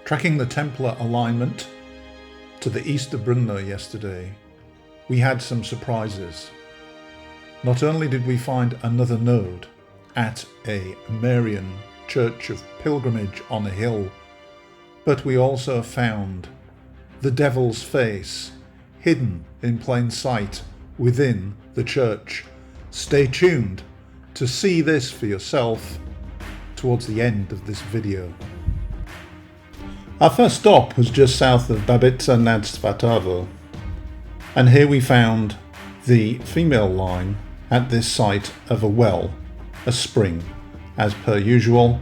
Tracking the Templar alignment to the east of Brno yesterday, we had some surprises. Not only did we find another node at a Marian church of pilgrimage on a hill, but we also found the devil's face hidden in plain sight within the church. Stay tuned to see this for yourself towards the end of this video. Our first stop was just south of Babice and Svatavou, and here we found the female line at this site of a well, a spring. As per usual,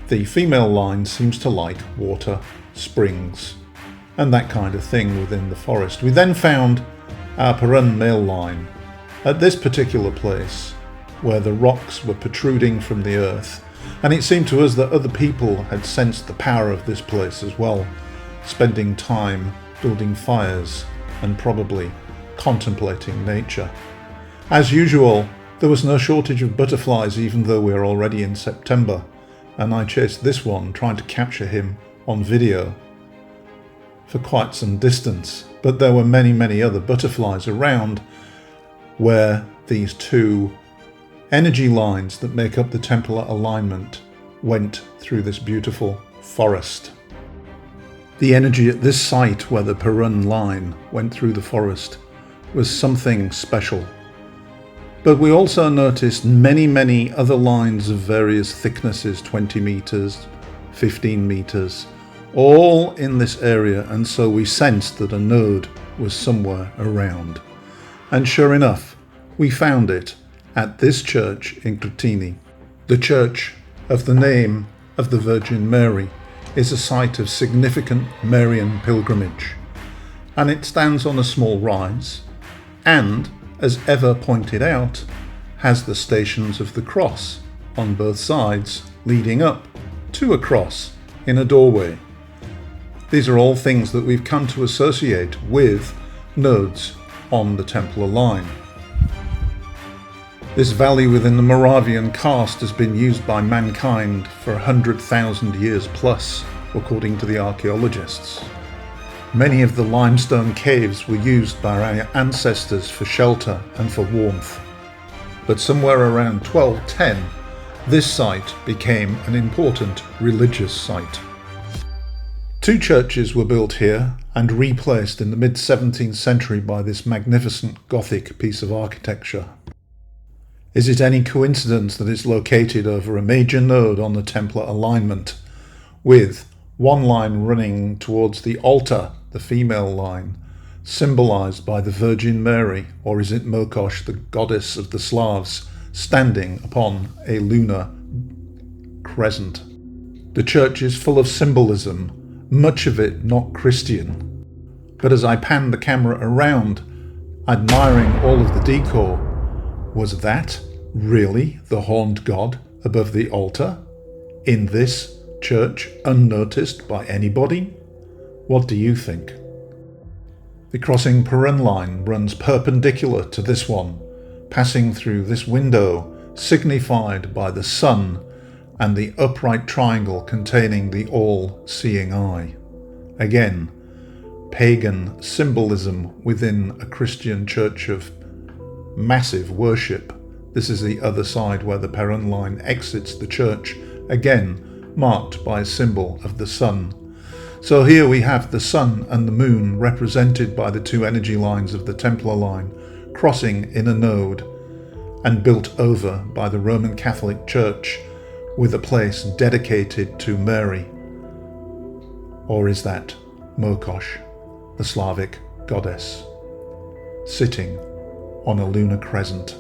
the female line seems to like water, springs, and that kind of thing within the forest. We then found our pagan male line at this particular place where the rocks were protruding from the earth, and it seemed to us that other people had sensed the power of this place as well, spending time building fires and probably contemplating nature. As usual, there was no shortage of butterflies even though we are already in September, and I chased this one trying to capture him on video for quite some distance, but there were many other butterflies around where these two energy lines that make up the Templar alignment went through this beautiful forest. The energy at this site where the pagan line went through the forest was something special. But we also noticed many other lines of various thicknesses, 20 meters, 15 meters, all in this area, and so we sensed that a node was somewhere around. And sure enough, we found it at this church in Krtiny. The church of the name of the Virgin Mary is a site of significant Marian pilgrimage, and it stands on a small rise and, as Eva pointed out, has the stations of the cross on both sides leading up to a cross in a doorway. These are all things that we've come to associate with nodes on the Templar line. This valley within the Moravian caste has been used by mankind for 100,000 years plus, according to the archaeologists. Many of the limestone caves were used by our ancestors for shelter and for warmth. But somewhere around 1210, this site became an important religious site. Two churches were built here and replaced in the mid-17th century by this magnificent Gothic piece of architecture. Is it any coincidence that it's located over a major node on the Templar alignment, with one line running towards the altar, the female line, symbolized by the Virgin Mary, or is it Mokosh, the goddess of the Slavs, standing upon a lunar crescent? The church is full of symbolism, much of it not Christian. But as I panned the camera around, admiring all of the decor, was that really the horned god above the altar in this church, unnoticed by anybody? What do you think? The crossing pagan line runs perpendicular to this one, passing through this window signified by the sun and the upright triangle containing the all-seeing eye. Again, pagan symbolism within a Christian church of massive worship. This is the other side where the pagan line exits the church, again marked by a symbol of the sun. So here we have the sun and the moon represented by the two energy lines of the Templar line crossing in a node and built over by the Roman Catholic Church with a place dedicated to Mary. Or is that Mokosh, the Slavic goddess, sitting on a lunar crescent?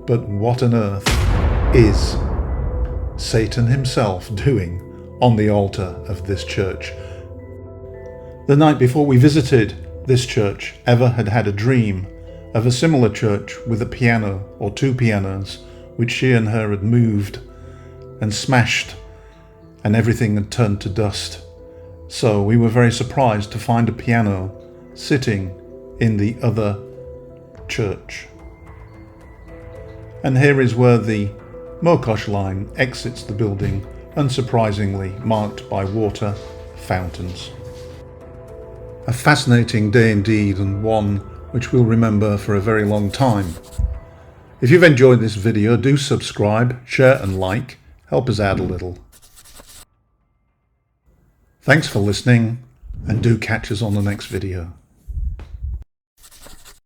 But what on earth is Satan himself doing on the altar of this church? The night before we visited this church, Eva had had a dream of a similar church with a piano or two pianos, which she and her had moved and smashed, and everything had turned to dust. So we were very surprised to find a piano sitting in the other church. And here is where the Mokosh line exits the building unsurprisingly marked by water fountains. A fascinating day indeed, and one which we'll remember for a very long time. If you've enjoyed this video, do subscribe, share and like, help us out a little. Thanks for listening, and do catch us on the next video.